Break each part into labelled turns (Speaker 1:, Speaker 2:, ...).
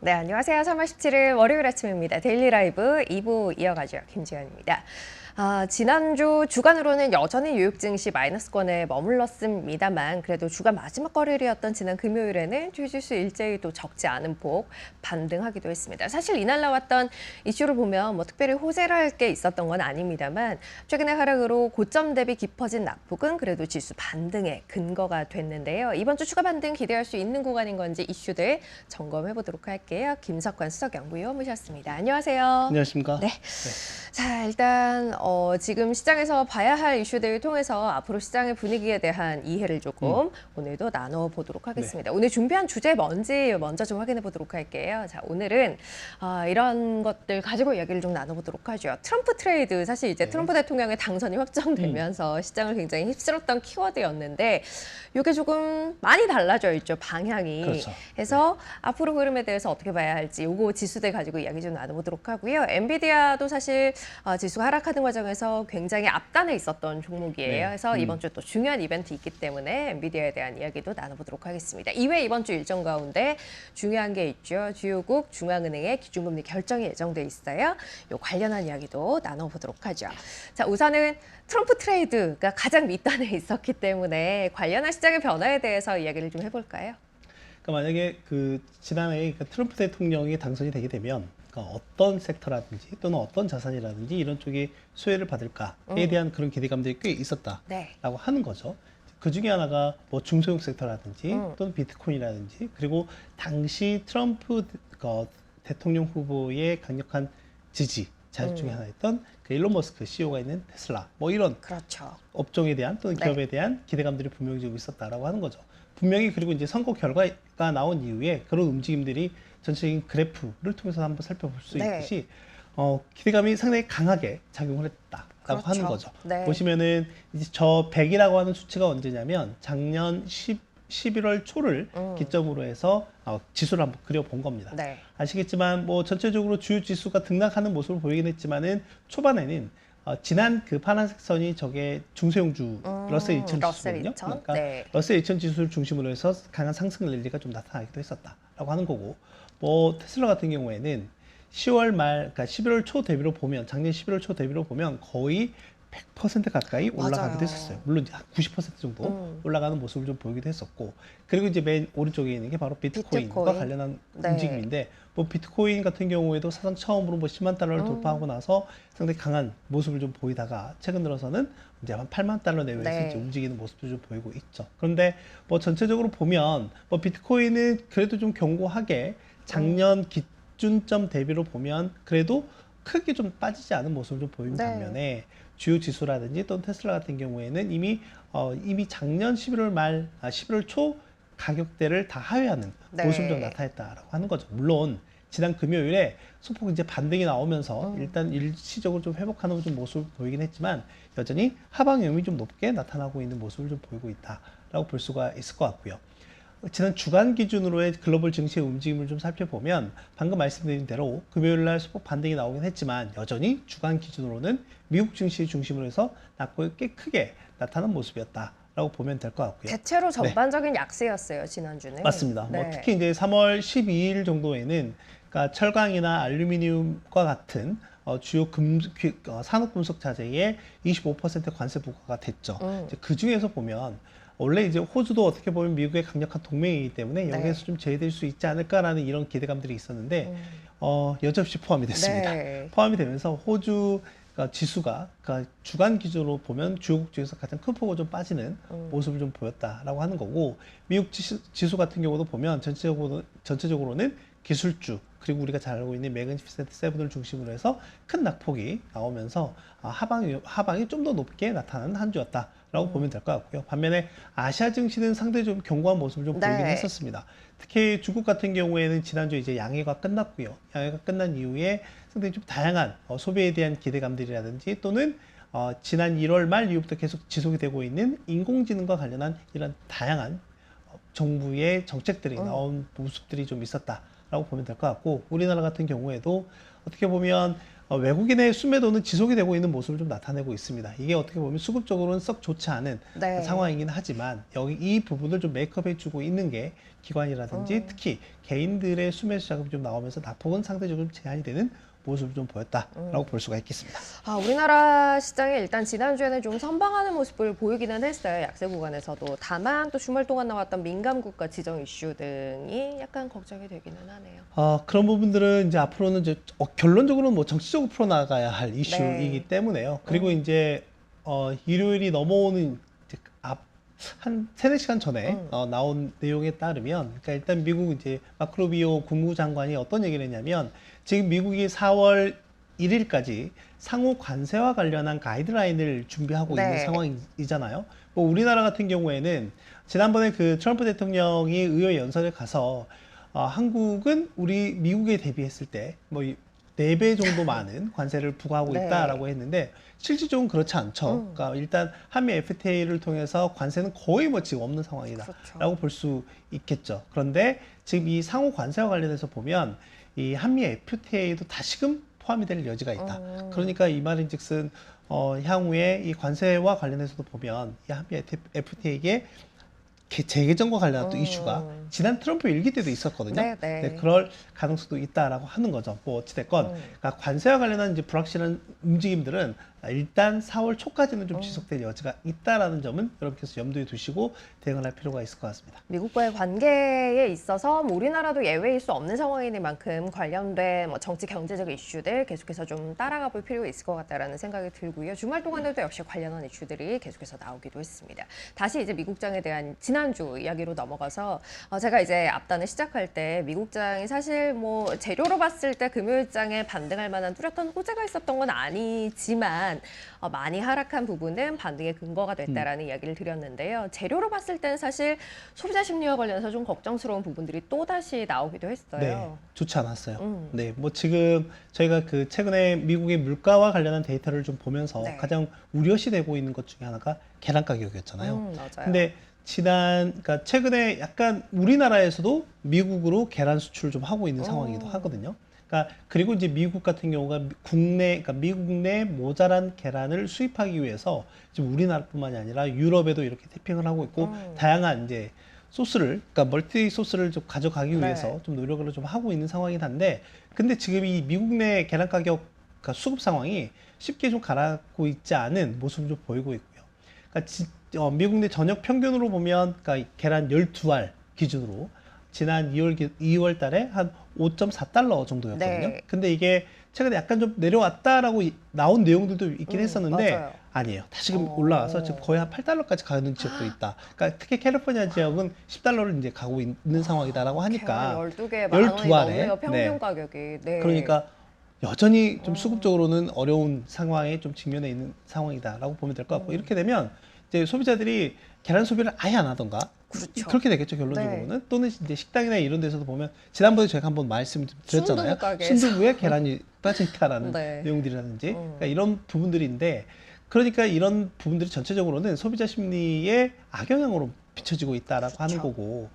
Speaker 1: 네, 안녕하세요. 3월 17일 월요일 아침입니다. 데일리 라이브 2부 이어가죠. 김지현입니다. 지난주 주간으로는 여전히 뉴욕 증시 마이너스권에 머물렀습니다만 그래도 주간 마지막 거래일이었던 지난 금요일에는 주지수 일제히 또 적지 않은 폭 반등하기도 했습니다. 사실 이날 나왔던 이슈를 보면 뭐 특별히 호재랄 게 있었던 건 아닙니다만 최근의 하락으로 고점 대비 깊어진 낙폭은 그래도 지수 반등의 근거가 됐는데요. 이번 주 추가 반등 기대할 수 있는 구간인 건지 이슈들 점검해 보도록 할게요. 김석환 수석연구위원 모셨습니다. 안녕하세요.
Speaker 2: 안녕하십니까?
Speaker 1: 네. 자, 일단 지금 시장에서 봐야 할 이슈들을 통해서 앞으로 시장의 분위기에 대한 이해를 조금 오늘도 나눠보도록 하겠습니다. 오늘 준비한 주제 뭔지 먼저 좀 확인해 보도록 할게요. 자, 오늘은 이런 것들 가지고 이야기를 좀 나눠보도록 하죠. 트럼프 트레이드, 사실 이제 트럼프 대통령의 당선이 확정되면서 시장을 굉장히 휩쓸었던 키워드였는데 이게 조금 많이 달라져 있죠, 방향이.
Speaker 2: 그렇죠.
Speaker 1: 그래서 앞으로 흐름에 대해서 어떻게 봐야 할지 요거 지수들 가지고 이야기 좀 나눠보도록 하고요. 엔비디아도 사실 지수가 하락하는 과정에서 굉장히 앞단에 있었던 종목이에요.
Speaker 2: 네.
Speaker 1: 그래서 이번 주 또 중요한 이벤트 있기 때문에 엔비디아에 대한 이야기도 나눠보도록 하겠습니다. 이외에 이번 주 일정 가운데 중요한 게 있죠. 주요국 중앙은행의 기준금리 결정이 예정돼 있어요. 요 관련한 이야기도 나눠보도록 하죠. 자, 우선은 트럼프 트레이드가 가장 밑단에 있었기 때문에 관련한 시장의 변화에 대해서 이야기를 좀 해볼까요?
Speaker 2: 그러니까 만약에 지난해 트럼프 대통령이 당선이 되게 되면 어떤 섹터라든지 또는 어떤 자산이라든지 이런 쪽이 수혜를 받을까에 대한 그런 기대감들이 꽤 있었다라고 하는 거죠. 그 중에 하나가 뭐 중소형 섹터라든지 또는 비트코인이라든지 그리고 당시 트럼프 대통령 후보의 강력한 지지 자식 중에 하나였던 그 일론 머스크 CEO가 있는 테슬라 뭐 이런
Speaker 1: 그렇죠.
Speaker 2: 업종에 대한 또는 기업에 대한 기대감들이 분명히 좀 있었다라고 하는 거죠. 분명히 그리고 이제 선거 결과가 나온 이후에 그런 움직임들이 전체적인 그래프를 통해서 한번 살펴볼 수 있듯이 기대감이 상당히 강하게 작용을 했다라고 하는 거죠.
Speaker 1: 네.
Speaker 2: 보시면은 이제 저 100이라고 하는 수치가 언제냐면 작년 11월 초를 기점으로 해서 지수를 한번 그려본 겁니다.
Speaker 1: 네.
Speaker 2: 아시겠지만 뭐 전체적으로 주요 지수가 등락하는 모습을 보이긴 했지만은 초반에는 지난 그 파란색 선이 저게 중소형주 러셀 2000 지수거든요. 그러니까 러셀 2000 지수를 중심으로 해서 강한 상승 랠리가 좀 나타나기도 했었다라고 하는 거고, 뭐 테슬라 같은 경우에는 10월 말, 그러니까 11월 초 대비로 보면 작년 11월 초 대비로 보면 거의 100% 가까이 올라가기도 했었어요. 물론 이제 90% 정도 올라가는 모습을 좀 보이기도 했었고, 그리고 이제 맨 오른쪽에 있는 게 바로 비트코인과 관련한 움직임인데, 뭐 비트코인 같은 경우에도 사상 처음으로 뭐 10만 달러를 돌파하고 나서 상당히 강한 모습을 좀 보이다가 최근 들어서는 이제 한 8만 달러 내외에서 이제 움직이는 모습도 좀 보이고 있죠. 그런데 뭐 전체적으로 보면 뭐 비트코인은 그래도 좀 견고하게 작년 기준점 대비로 보면 그래도 크게 좀 빠지지 않은 모습을 좀 보이는 반면에 주요 지수라든지 또는 테슬라 같은 경우에는 이미 작년 11월 말, 11월 초 가격대를 다 하회하는 모습이 좀 나타났다라고 하는 거죠. 물론 지난 금요일에 소폭 이제 반등이 나오면서 일단 일시적으로 좀 회복하는 좀 모습을 보이긴 했지만 여전히 하방염이 좀 높게 나타나고 있는 모습을 좀 보이고 있다라고 볼 수가 있을 것 같고요. 지난 주간 기준으로의 글로벌 증시의 움직임을 좀 살펴보면 방금 말씀드린 대로 금요일 날 소폭 반등이 나오긴 했지만 여전히 주간 기준으로는 미국 증시 중심으로 해서 낙폭이 꽤 크게 나타난 모습이었다라고 보면 될 것 같고요.
Speaker 1: 대체로 전반적인 약세였어요, 지난주는.
Speaker 2: 맞습니다. 뭐 특히 이제 3월 12일 정도에는 그러니까 철강이나 알루미늄과 같은 주요 산업 금속 자재에 25% 관세 부과가 됐죠. 그 중에서 보면 원래 이제 호주도 어떻게 보면 미국의 강력한 동맹이기 때문에 여기에서 좀 제외될 수 있지 않을까라는 이런 기대감들이 있었는데 여지없이 포함이 됐습니다. 포함이 되면서 호주 지수가 주간 기준으로 보면 주요국 중에서 가장 큰 폭으로 좀 빠지는 모습을 좀 보였다라고 하는 거고, 미국 지수 같은 경우도 보면 전체적으로는 기술주 그리고 우리가 잘 알고 있는 매그니피센트 세븐을 중심으로 해서 큰 낙폭이 나오면서 하방이 좀 더 높게 나타나는 한 주였다라고 보면 될 것 같고요. 반면에 아시아 증시는 상당히 좀 견고한 모습을 좀 보이긴 했었습니다. 특히 중국 같은 경우에는 지난주 이제 양해가 끝났고요. 양해가 끝난 이후에 상당히 좀 다양한 소비에 대한 기대감들이라든지 또는 지난 1월 말 이후부터 계속 지속이 되고 있는 인공지능과 관련한 이런 다양한 정부의 정책들이 나온 모습들이 좀 있었다라고 보면 될 것 같고, 우리나라 같은 경우에도 어떻게 보면 외국인의 순매도는 지속이 되고 있는 모습을 좀 나타내고 있습니다. 이게 어떻게 보면 수급적으로는 썩 좋지 않은
Speaker 1: 네.
Speaker 2: 상황이긴 하지만 여기 이 부분을 좀 메이크업해주고 있는 게 기관이라든지 특히 개인들의 순매수 자금이 좀 나오면서 낙폭은 상대적으로 제한이 되는 모습을 좀 보였다라고 볼 수가 있겠습니다.
Speaker 1: 우리나라 시장이 일단 지난주에는 좀 선방하는 모습을 보이기는 했어요. 약세 구간에서도. 다만 또 주말 동안 나왔던 민감국가 지정 이슈 등이 약간 걱정이 되기는 하네요.
Speaker 2: 그런 부분들은 이제 앞으로는 이제 결론적으로 뭐 정치적으로 풀어나가야 할 이슈이기 때문에요. 그리고 이제 일요일이 넘어오는 이제 한 3-4시간 전에 나온 내용에 따르면, 그러니까 일단 미국 이제 마크 루비오 국무장관이 어떤 얘기를 했냐면, 지금 미국이 4월 1일까지 상호 관세와 관련한 가이드라인을 준비하고 있는 상황이잖아요. 뭐 우리나라 같은 경우에는 지난번에 그 트럼프 대통령이 의회 연설에 가서 한국은 우리 미국에 대비했을 때 뭐 4배 정도 많은 관세를 부과하고 있다라고 했는데 실질적으로 그렇지 않죠. 그러니까 일단 한미 FTA를 통해서 관세는 거의 뭐 지금 없는 상황이다라고 볼 수 있겠죠. 그런데 지금 이 상호 관세와 관련해서 보면 이 한미 FTA도 다시금 포함이 될 여지가 있다. 그러니까 이 말인즉슨 향후에 이 관세와 관련해서도 보면 이 한미 FTA에 재개정과 관련한 또 이슈가 지난 트럼프 일기 때도 있었거든요. 네, 그럴 가능성도 있다라고 하는 거죠. 뭐 어찌됐건 그러니까 관세와 관련한 이제 불확실한 움직임들은 일단 4월 초까지는 좀 지속될 여지가 있다라는 점은 여러분께서 염두에 두시고 대응을 할 필요가 있을 것 같습니다.
Speaker 1: 미국과의 관계에 있어서 뭐 우리나라도 예외일 수 없는 상황이니만큼 관련된 뭐 정치 경제적 이슈들 계속해서 좀 따라가 볼 필요가 있을 것 같다라는 생각이 들고요. 주말 동안에도 역시 관련한 이슈들이 계속해서 나오기도 했습니다. 다시 이제 미국장에 대한 지난주 이야기로 넘어가서 제가 이제 앞단을 시작할 때 미국장이 사실 뭐 재료로 봤을 때 금요일장에 반등할 만한 뚜렷한 호재가 있었던 건 아니지만 많이 하락한 부분은 반등의 근거가 됐다라는 이야기를 드렸는데요. 재료로 봤을 때는 사실 소비자 심리와 관련해서 좀 걱정스러운 부분들이 또다시 나오기도 했어요.
Speaker 2: 네, 좋지 않았어요. 네, 뭐 지금 저희가 그 최근에 미국의 물가와 관련한 데이터를 좀 보면서 가장 우려시 되고 있는 것 중에 하나가 계란 가격이었잖아요.
Speaker 1: 맞아요.
Speaker 2: 근데 그러니까 최근에 약간 우리나라에서도 미국으로 계란 수출을 좀 하고 있는 상황이기도 하거든요. 그러니까 그리고 이제 미국 같은 경우가 그러니까 미국 내 모자란 계란을 수입하기 위해서 지금 우리나라뿐만이 아니라 유럽에도 이렇게 태핑을 하고 있고 다양한 이제 소스를, 그러니까 멀티 소스를 좀 가져가기 위해서 좀 노력을 좀 하고 있는 상황이긴 한데, 근데 지금 이 미국 내 계란 가격, 그러니까 수급 상황이 쉽게 좀 가라앉고 있지 않은 모습을 좀 보이고 있고요. 그러니까 미국 내 전역 평균으로 보면, 그러니까 계란 12알 기준으로 지난 2월 달에 한 5.4달러 정도였거든요. 근데 이게 최근에 약간 좀 내려왔다라고 나온 내용들도 있긴 했었는데 아니에요. 다시금 올라와서 지금 거의 한 8달러까지 가는 지역도 있다. 그러니까 특히 캘리포니아 지역은 10달러를 이제 가고 있는 상황이다라고 하니까
Speaker 1: 12개 만 원이 넘네요, 평균 가격이.
Speaker 2: 그러니까 여전히 좀 수급적으로는 어려운 상황에 좀 직면해 있는 상황이다라고 보면 될 것 같고, 이렇게 되면 이제 소비자들이 계란 소비를 아예 안 하던가 그렇게 되겠죠, 결론적으로는. 또는 이제 식당이나 이런 데서도 보면 지난번에 제가 한번 말씀드렸잖아요. 순두부에 계란이 빠져 있다라는 내용들이라든지 그러니까 이런 부분들인데, 그러니까 이런 부분들이 전체적으로는 소비자 심리에 악영향으로 비춰지고 있다라고 하는 거고,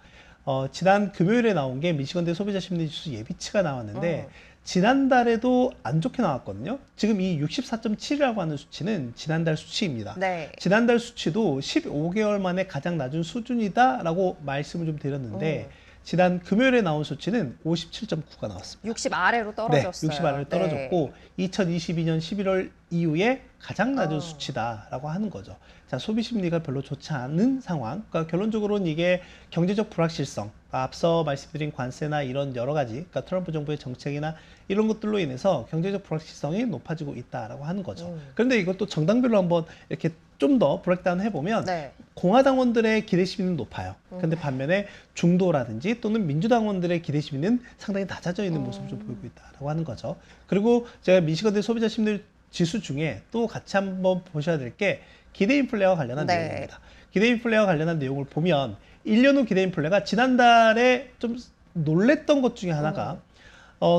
Speaker 2: 지난 금요일에 나온 게 미시건대 소비자 심리 지수 예비치가 나왔는데 지난달에도 안 좋게 나왔거든요. 지금 이 64.7이라고 하는 수치는 지난달 수치입니다. 지난달 수치도 15개월 만에 가장 낮은 수준이다라고 말씀을 좀 드렸는데 지난 금요일에 나온 수치는 57.9가 나왔습니다.
Speaker 1: 60 아래로 떨어졌어요.
Speaker 2: 60 아래로 떨어졌고 2022년 11월 이후에 가장 낮은 수치다라고 하는 거죠. 자, 소비 심리가 별로 좋지 않은 상황. 그러니까 결론적으로는 이게 경제적 불확실성, 앞서 말씀드린 관세나 이런 여러 가지, 그러니까 트럼프 정부의 정책이나 이런 것들로 인해서 경제적 불확실성이 높아지고 있다라고 하는 거죠. 그런데 이것도 정당별로 한번 이렇게 좀 더 브레이크다운 해보면 공화당원들의 기대 심리는 높아요. 근데 반면에 중도라든지 또는 민주당원들의 기대 심리는 상당히 낮아져 있는 모습을 좀 보이고 있다라고 하는 거죠. 그리고 제가 미시건대 소비자 심리 지수 중에 또 같이 한번 보셔야 될 게 기대 인플레와 관련한 내용입니다. 기대 인플레와 관련한 내용을 보면 1년 후 기대 인플레가 지난달에 좀 놀랬던 것 중에 하나가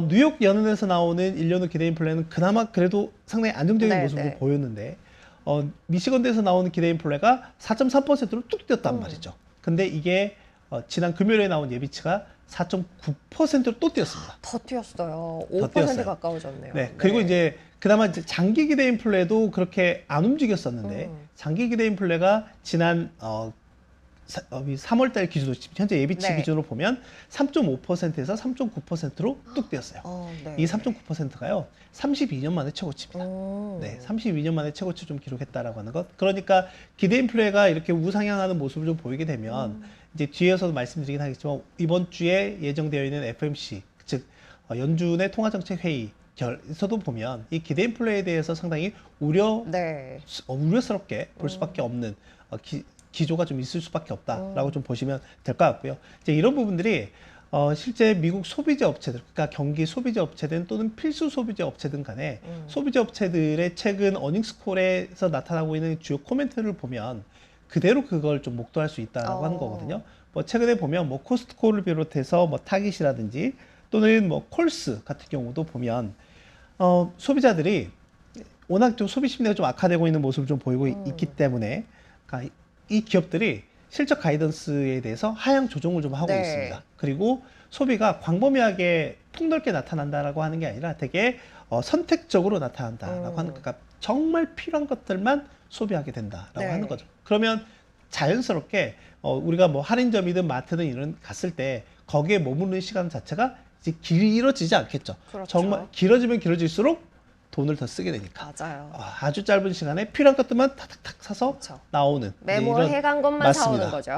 Speaker 2: 뉴욕 연은에서 나오는 1년 후 기대 인플레는 그나마 그래도 상당히 안정적인 모습을 보였는데 미시건대에서 나오는 기대 인플레가 4.3%로 뚝 뛰었단 말이죠. 근데 이게 지난 금요일에 나온 예비치가 4.9%로 또 뛰었습니다.
Speaker 1: 더 뛰었어요.
Speaker 2: 더
Speaker 1: 5%
Speaker 2: 뛰었어요.
Speaker 1: 가까워졌네요.
Speaker 2: 네. 그리고 이제 그나마 이제 장기 기대 인플레도 그렇게 안 움직였었는데 장기 기대 인플레가 지난 3월달 기준으로 현재 예비치
Speaker 1: 네.
Speaker 2: 기준으로 보면 3.5%에서 3.9%로 뚝 뛰었어요.
Speaker 1: 네.
Speaker 2: 이 3.9%가요 32년 만에 최고치입니다. 네, 32년 만에 최고치 좀 기록했다라고 하는 것. 그러니까 기대 인플레가 이렇게 우상향하는 모습을 좀 보이게 되면 이제 뒤에서도 말씀드리긴 하겠지만 이번 주에 예정되어 있는 FMC 즉 연준의 통화정책 회의 에서도 보면 이 기대 인플레에 대해서 상당히 우려스럽게 볼 수밖에 없는 기조가 좀 있을 수밖에 없다라고 좀 보시면 될 것 같고요. 이제 이런 부분들이 실제 미국 소비재 업체들, 그러니까 경기 소비재 업체든 또는 필수 소비재 업체든 간에 소비재 업체들의 최근 어닝스콜에서 나타나고 있는 주요 코멘트를 보면 그대로 그걸 좀 목도할 수 있다라고 하는 거거든요. 뭐 최근에 보면 뭐 코스트코를 비롯해서 뭐 타깃이라든지 또는 뭐 콜스 같은 경우도 보면 소비자들이 워낙 좀 소비 심리가 좀 악화되고 있는 모습을 좀 보이고 있기 때문에 그러니까 이 기업들이 실적 가이던스에 대해서 하향 조정을 좀 하고 있습니다. 그리고 소비가 광범위하게 폭넓게 나타난다라고 하는 게 아니라 되게 선택적으로 나타난다라고 하는 그러니까 정말 필요한 것들만 소비하게 된다라고 하는 거죠. 그러면 자연스럽게 우리가 뭐 할인점이든 마트든 이런 갔을 때 거기에 머무르는 시간 자체가 이제 길어지지 않겠죠.
Speaker 1: 그렇죠.
Speaker 2: 정말 길어지면 길어질수록 돈을 더 쓰게 되니까.
Speaker 1: 맞아요.
Speaker 2: 아주 짧은 시간에 필요한 것들만 탁탁탁 사서
Speaker 1: 그렇죠.
Speaker 2: 나오는
Speaker 1: 메모해간 것만
Speaker 2: 맞습니다.
Speaker 1: 사오는 거죠.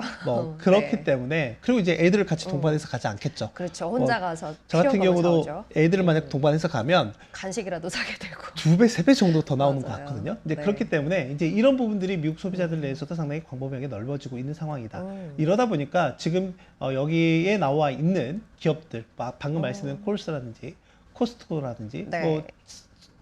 Speaker 2: 그렇기 때문에 그리고 이제 애들을 같이 동반해서 가지 않겠죠.
Speaker 1: 그렇죠. 혼자 가서
Speaker 2: 저 같은
Speaker 1: 필요한 것만
Speaker 2: 경우도
Speaker 1: 사오죠.
Speaker 2: 애들을 만약 동반해서 가면
Speaker 1: 간식이라도 사게 되고.
Speaker 2: 2배, 3배 정도 더 나오는 것
Speaker 1: 맞아요.
Speaker 2: 같거든요. 이제 그렇기 때문에 이제 이런 부분들이 미국 소비자들 내에서도 상당히 광범위하게 넓어지고 있는 상황이다. 이러다 보니까 지금 여기에 나와 있는 기업들, 방금 말씀드린 콜스라든지 코스트코라든지 뭐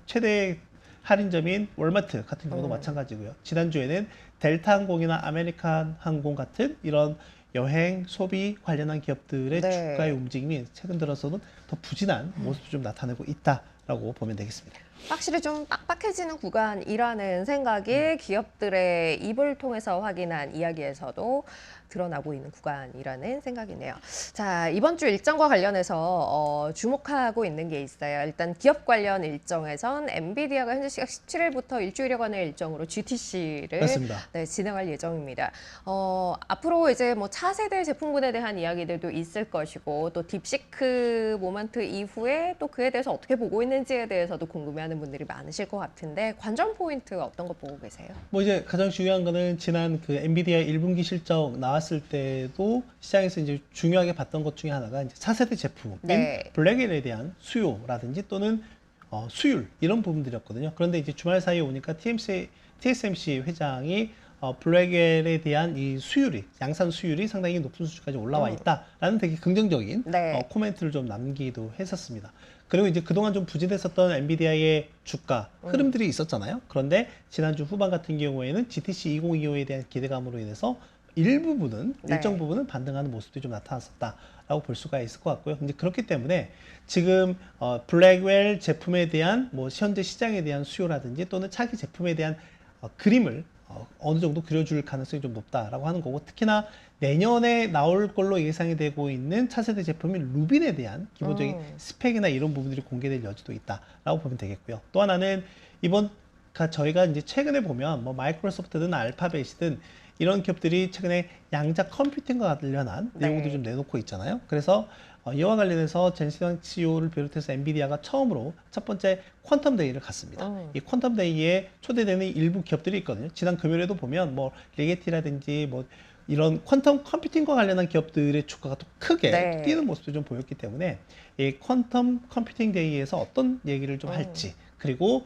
Speaker 2: 최대 할인점인 월마트 같은 경우도 마찬가지고요. 지난주에는 델타 항공이나 아메리칸 항공 같은 이런 여행, 소비 관련한 기업들의 주가의 움직임이 최근 들어서는 더 부진한 모습을 좀 나타내고 있다라고 보면 되겠습니다.
Speaker 1: 확실히 좀 빡빡해지는 구간이라는 생각이 기업들의 입을 통해서 확인한 이야기에서도 드러나고 있는 구간이라는 생각이네요. 자, 이번 주 일정과 관련해서 주목하고 있는 게 있어요. 일단 기업 관련 일정에선 엔비디아가 현재 시각 17일부터 일주일여간의 일정으로 GTC를 진행할 예정입니다. 앞으로 이제 뭐 차세대 제품군에 대한 이야기들도 있을 것이고 또 딥시크 모먼트 이후에 또 그에 대해서 어떻게 보고 있는지에 대해서도 궁금해하는 분들이 많으실 것 같은데 관전 포인트 어떤 거 보고 계세요?
Speaker 2: 뭐 이제 가장 중요한 거는 지난 그 엔비디아 1분기 실적 나왔을 때도 시장에서 이제 중요하게 봤던 것 중에 하나가 이제 차세대 제품인 블랙웰에 대한 수요라든지 또는 수율 이런 부분들이었거든요. 그런데 이제 주말 사이에 오니까 TSMC 회장이 블랙웰에 대한 이 수율이 양산 수율이 상당히 높은 수준까지 올라와 있다라는 되게 긍정적인 코멘트를 좀 남기도 했었습니다. 그리고 이제 그동안 좀 부진했었던 엔비디아의 주가 흐름들이 있었잖아요. 그런데 지난주 후반 같은 경우에는 GTC 2025에 대한 기대감으로 인해서 일부분은 일정 부분은 반등하는 모습도 좀 나타났었다라고 볼 수가 있을 것 같고요. 이제 그렇기 때문에 지금 블랙웰 제품에 대한 뭐 현재 시장에 대한 수요라든지 또는 차기 제품에 대한 그림을 어느 정도 그려줄 가능성이 좀 높다라고 하는 거고, 특히나 내년에 나올 걸로 예상이 되고 있는 차세대 제품인 루빈에 대한 기본적인 스펙이나 이런 부분들이 공개될 여지도 있다라고 보면 되겠고요. 또 하나는 저희가 이제 최근에 보면 뭐 마이크로소프트든 알파벳이든 이런 기업들이 최근에 양자 컴퓨팅과 관련한 내용도 좀 내놓고 있잖아요. 그래서 이와 관련해서 젠시당 CEO를 비롯해서 엔비디아가 처음으로 첫 번째 퀀텀 데이를 갔습니다. 이 퀀텀 데이에 초대되는 일부 기업들이 있거든요. 지난 금요일에도 보면 뭐 리게티라든지 뭐 이런 퀀텀 컴퓨팅과 관련한 기업들의 주가가 또 크게 뛰는 모습도 좀 보였기 때문에 이 퀀텀 컴퓨팅 데이에서 어떤 얘기를 좀 할지, 그리고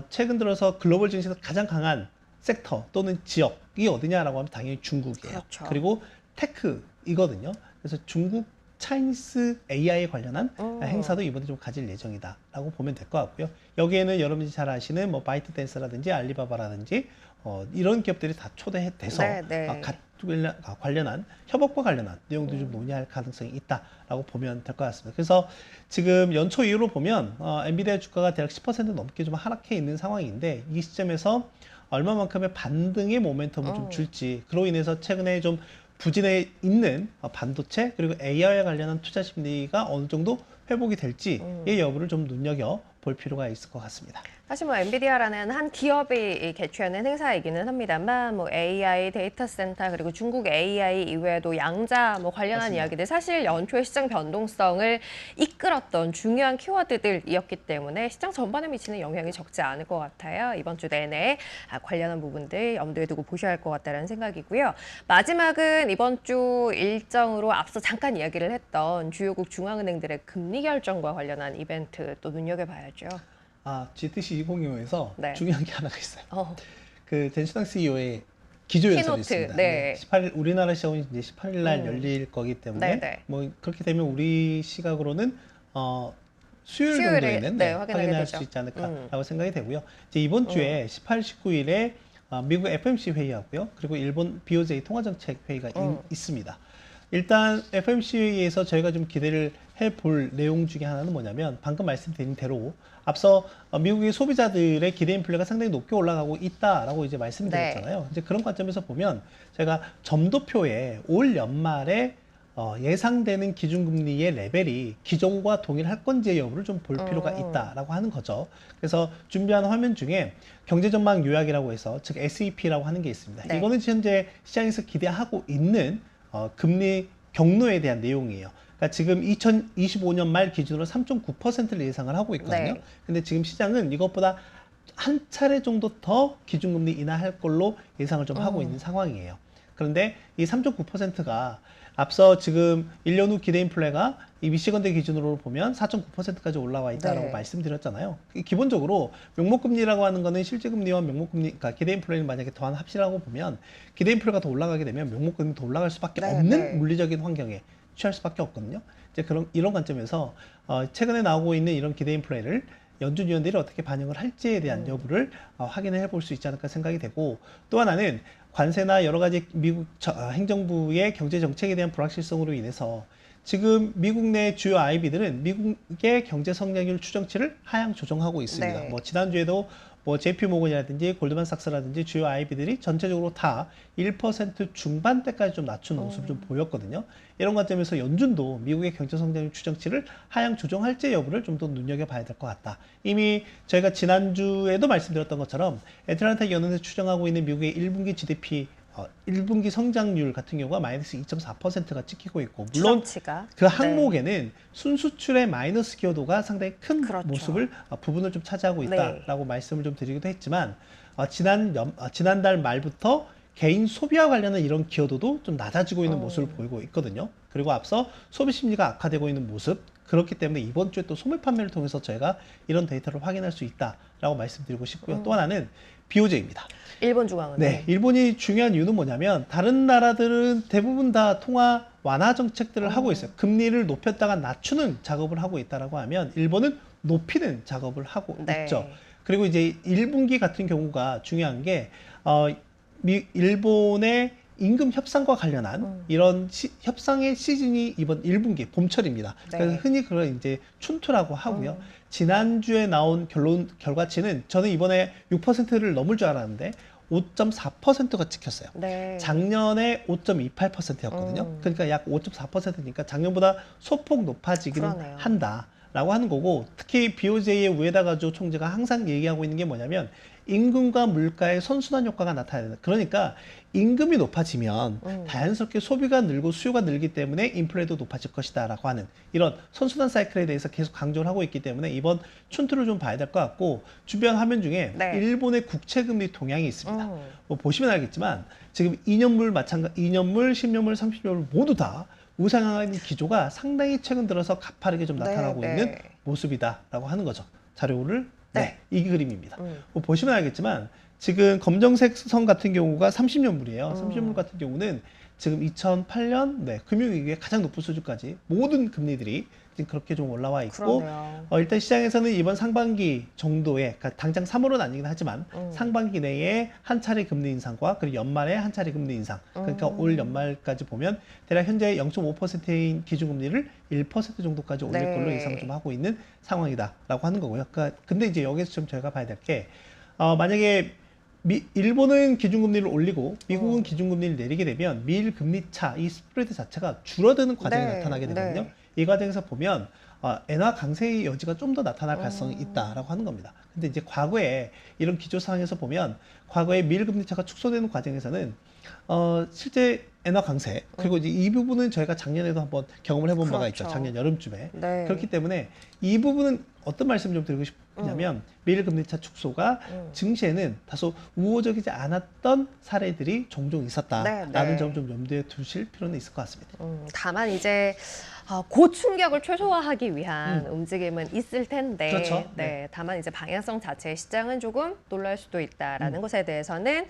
Speaker 2: 최근 들어서 글로벌 증시에서 가장 강한 섹터 또는 지역이 어디냐라고 하면 당연히 중국이에요. 그리고 테크이거든요. 그래서 중국 차이니스 AI에 관련한 행사도 이번에 좀 가질 예정이다라고 보면 될 것 같고요. 여기에는 여러분이 잘 아시는 뭐 바이트댄스라든지 알리바바라든지 이런 기업들이 다 초대돼서 관련한 협업과 관련한 내용도 좀 논의할 가능성이 있다라고 보면 될 것 같습니다. 그래서 지금 연초 이후로 보면 엔비디아 주가가 대략 10% 넘게 좀 하락해 있는 상황인데, 이 시점에서 얼마만큼의 반등의 모멘텀을 좀 줄지, 그로 인해서 최근에 좀 부진해 있는 반도체 그리고 AI와 관련한 투자 심리가 어느 정도 회복이 될지의 여부를 좀 눈여겨 볼 필요가 있을 것 같습니다.
Speaker 1: 사실 뭐 엔비디아라는 한 기업이 개최하는 행사이기는 합니다만 뭐 AI 데이터 센터 그리고 중국 AI 이외에도 양자 뭐 관련한
Speaker 2: 맞습니다.
Speaker 1: 이야기들 사실 연초에 시장 변동성을 이끌었던 중요한 키워드들이었기 때문에 시장 전반에 미치는 영향이 적지 않을 것 같아요. 이번 주 내내 관련한 부분들 염두에 두고 보셔야 할 것 같다는 생각이고요. 마지막은 이번 주 일정으로 앞서 잠깐 이야기를 했던 주요국 중앙은행들의 금리 결정과 관련한 이벤트 또 눈여겨봐야죠.
Speaker 2: GTC 2025에서
Speaker 1: 네.
Speaker 2: 중요한 게 하나가 있어요. 그 젠시당 CEO의 기조연설이
Speaker 1: 키노트,
Speaker 2: 있습니다.
Speaker 1: 네.
Speaker 2: 18일 우리나라 시간이 이제 18일 날 열릴 거기 때문에
Speaker 1: 네네.
Speaker 2: 뭐 그렇게 되면 우리 시각으로는 수요일
Speaker 1: 수요일에,
Speaker 2: 정도에는
Speaker 1: 네, 확인하게
Speaker 2: 확인할
Speaker 1: 되죠.
Speaker 2: 수 있지 않을까라고 생각이 되고요. 이제 이번 주에 18, 19일에 미국 FOMC 회의하고요. 그리고 일본 BOJ 통화정책 회의가 있습니다. 일단 FOMC 회의에서 저희가 좀 기대를 해볼 내용 중에 하나는 뭐냐면 방금 말씀드린 대로 앞서 미국의 소비자들의 기대 인플레가 상당히 높게 올라가고 있다라고 이제 말씀드렸잖아요. 이제 그런 관점에서 보면 제가 점도표에 올 연말에 예상되는 기준금리의 레벨이 기존과 동일할 건지의 여부를 좀 볼 필요가 있다라고 하는 거죠. 그래서 준비한 화면 중에 경제전망 요약이라고 해서 즉 SEP라고 하는 게 있습니다.
Speaker 1: 네.
Speaker 2: 이거는 현재 시장에서 기대하고 있는 금리 경로에 대한 내용이에요. 그러니까 지금 2025년 말 기준으로 3.9%를 예상을 하고 있거든요.
Speaker 1: 네.
Speaker 2: 근데 지금 시장은 이것보다 한 차례 정도 더 기준금리 인하할 걸로 예상을 좀 하고 있는 상황이에요. 그런데 이 3.9%가 앞서 지금 1년 후 기대 인플레가 이 미시건대 기준으로 보면 4.9%까지 올라와 있다라고
Speaker 1: 네.
Speaker 2: 말씀드렸잖아요. 기본적으로 명목금리라고 하는 거는 실질금리와 명목금리, 그러니까 기대 인플레를 만약에 더한 합치라고 보면 기대 인플레가 더 올라가게 되면 명목금리 더 올라갈 수밖에
Speaker 1: 네,
Speaker 2: 없는
Speaker 1: 네.
Speaker 2: 물리적인 환경에 취할 수밖에 없거든요. 이제 이런 관점에서 최근에 나오고 있는 이런 기대 인플레를 연준 위원들이 어떻게 반영을 할지에 대한 여부를 확인을 해볼 수 있지 않을까 생각이 되고, 또 하나는 관세나 여러 가지 미국 행정부의 경제 정책에 대한 불확실성으로 인해서 지금 미국 내 주요 IB들은 미국의 경제 성장률 추정치를 하향 조정하고 있습니다.
Speaker 1: 네.
Speaker 2: 뭐 지난주에도 뭐 JP 모건이라든지 골드만삭스라든지 주요 IB들이 전체적으로 다 1% 중반대까지 좀 낮춘 모습을 좀 보였거든요. 이런 관점에서 연준도 미국의 경제 성장률 추정치를 하향 조정할지 여부를 좀 더 눈여겨봐야 될 것 같다. 이미 저희가 지난주에도 말씀드렸던 것처럼 애틀랜타 연은에서 추정하고 있는 미국의 1분기 GDP 1분기 성장률 같은 경우가 마이너스 2.4%가 찍히고 있고, 물론
Speaker 1: 추정치가.
Speaker 2: 그 항목에는 순수출의 마이너스 기여도가 상당히 큰
Speaker 1: 그렇죠.
Speaker 2: 모습을 부분을 좀 차지하고 있다라고
Speaker 1: 네.
Speaker 2: 말씀을 좀 드리기도 했지만 지난달 말부터 개인 소비와 관련한 이런 기여도도 좀 낮아지고 있는 모습을 보이고 있거든요. 그리고 앞서 소비 심리가 악화되고 있는 모습, 그렇기 때문에 이번 주에 또 소매 판매를 통해서 저희가 이런 데이터를 확인할 수 있다라고 말씀드리고 싶고요. 또 하나는 BOJ입니다.
Speaker 1: 일본 중앙은행.
Speaker 2: 네, 일본이 중요한 이유는 뭐냐면 다른 나라들은 대부분 다 통화 완화 정책들을 하고 있어요. 금리를 높였다가 낮추는 작업을 하고 있다라고 하면 일본은 높이는 작업을 하고
Speaker 1: 네.
Speaker 2: 있죠. 그리고 이제 1분기 같은 경우가 중요한 게 일본의 임금 협상과 관련한 이런 협상의 시즌이 이번 1분기 봄철입니다.
Speaker 1: 네.
Speaker 2: 그래서 흔히 그걸 이제 춘투라고 하고요. 지난주에 나온 결과치는 저는 이번에 6%를 넘을 줄 알았는데 5.4%가 찍혔어요.
Speaker 1: 네.
Speaker 2: 작년에 5.28%였거든요. 그러니까 약 5.4%니까 작년보다 소폭 높아지기는
Speaker 1: 그러네요.
Speaker 2: 한다라고 하는 거고, 특히 BOJ의 우에다 가조 총재가 항상 얘기하고 있는 게 뭐냐면 임금과 물가의 선순환 효과가 나타나는, 그러니까 임금이 높아지면 자연스럽게 소비가 늘고 수요가 늘기 때문에 인플레도 높아질 것이다라고 하는 이런 선순환 사이클에 대해서 계속 강조를 하고 있기 때문에 이번 춘투를 좀 봐야 될 것 같고, 준비한 화면 중에
Speaker 1: 네.
Speaker 2: 일본의 국채금리 동향이 있습니다. 뭐 보시면 알겠지만 지금 2년물 10년물, 30년물 모두 다 우상향하는 기조가 상당히 최근 들어서 가파르게 좀 나타나고
Speaker 1: 네,
Speaker 2: 있는
Speaker 1: 네.
Speaker 2: 모습이다라고 하는 거죠. 자료를
Speaker 1: 네.
Speaker 2: 이 그림입니다. 뭐 보시면 알겠지만 지금 검정색 선 같은 경우가 30년물이에요. 30년물 같은 경우는 지금 2008년 금융위기의 가장 높은 수준까지 모든 금리들이 지금 그렇게 좀 올라와 있고,
Speaker 1: 그러네요.
Speaker 2: 일단 시장에서는 이번 상반기 정도에, 그러니까 당장 3월은 아니긴 하지만 상반기 내에 한 차례 금리 인상과 그리고 연말에 한 차례 금리 인상, 그러니까 올 연말까지 보면 대략 현재 0.5%인 기준금리를 1% 정도까지 올릴
Speaker 1: 네.
Speaker 2: 걸로 예상을 좀 하고 있는 상황이다라고 하는 거고요. 그러니까 근데 이제 여기서 좀 저희가 봐야 될 게 만약에 일본은 기준금리를 올리고 미국은 기준금리를 내리게 되면 미일 금리 차, 이 스프레드 자체가 줄어드는 과정이
Speaker 1: 네,
Speaker 2: 나타나게 되거든요.
Speaker 1: 네.
Speaker 2: 이 과정에서 보면 엔화 강세의 여지가 좀 더 나타날 가능성이 있다라고 하는 겁니다. 근데 이제 과거에 이런 기조 상황에서 보면 과거에 미일 금리 차가 축소되는 과정에서는 실제 엔화 강세 그리고 이제 이 부분은 저희가 작년에도 한번 경험을 해본 바가 있죠.
Speaker 1: 그렇죠.
Speaker 2: 작년 여름쯤에.
Speaker 1: 네.
Speaker 2: 그렇기 때문에 이 부분은 어떤 말씀 좀 드리고 싶냐면 미일 금리 차 축소가 증시에는 다소 우호적이지 않았던 사례들이 종종 있었다라는
Speaker 1: 네, 네.
Speaker 2: 점 좀 염두에 두실 필요는 있을 것 같습니다.
Speaker 1: 다만 이제 그 충격을 최소화하기 위한 움직임은 있을 텐데,
Speaker 2: 그렇죠.
Speaker 1: 네. 다만 이제 방향성 자체의 시장은 조금 놀랄 수도 있다라는 것에 대해서는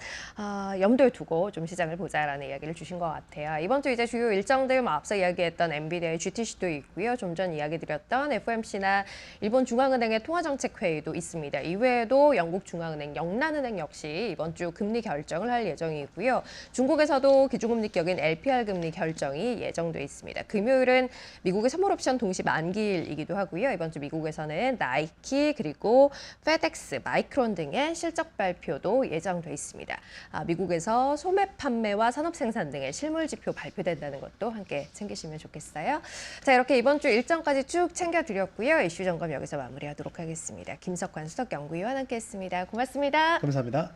Speaker 1: 염두에 두고 좀 시장을 보자라는 이야기를 주신 것 같아요. 이번 주 이제 주요 일정들 앞서 이야기했던 엔비디아의 GTC도 있고요. 좀 전 이야기 드렸던 FOMC나 일본 중앙은행의 통화정책회의도 있습니다. 이외에도 영국 중앙은행, 영란은행 역시 이번 주 금리 결정을 할 예정이고요. 중국에서도 기준금리 격인 LPR 금리 결정이 예정돼 있습니다. 금요일은 미국의 선물 옵션 동시 만기일이기도 하고요. 이번 주 미국에서는 나이키 그리고 페덱스, 마이크론 등의 실적 발표도 예정돼 있습니다. 미국에서 소매 판매와 산업 생산 등의 실물 지표 발표된다는 것도 함께 챙기시면 좋겠어요. 자, 이렇게 이번 주 일정까지 쭉 챙겨드렸고요. 이슈 점검 여기서 마무리하도록 하겠습니다. 김석환 수석연구위원 함께했습니다. 고맙습니다.
Speaker 2: 감사합니다.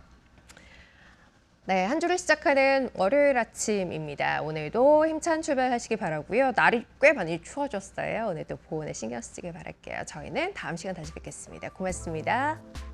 Speaker 1: 네, 한 주를 시작하는 월요일 아침입니다. 오늘도 힘찬 출발하시기 바라고요. 날이 꽤 많이 추워졌어요. 오늘도 보온에 신경 쓰시길 바랄게요. 저희는 다음 시간 다시 뵙겠습니다. 고맙습니다.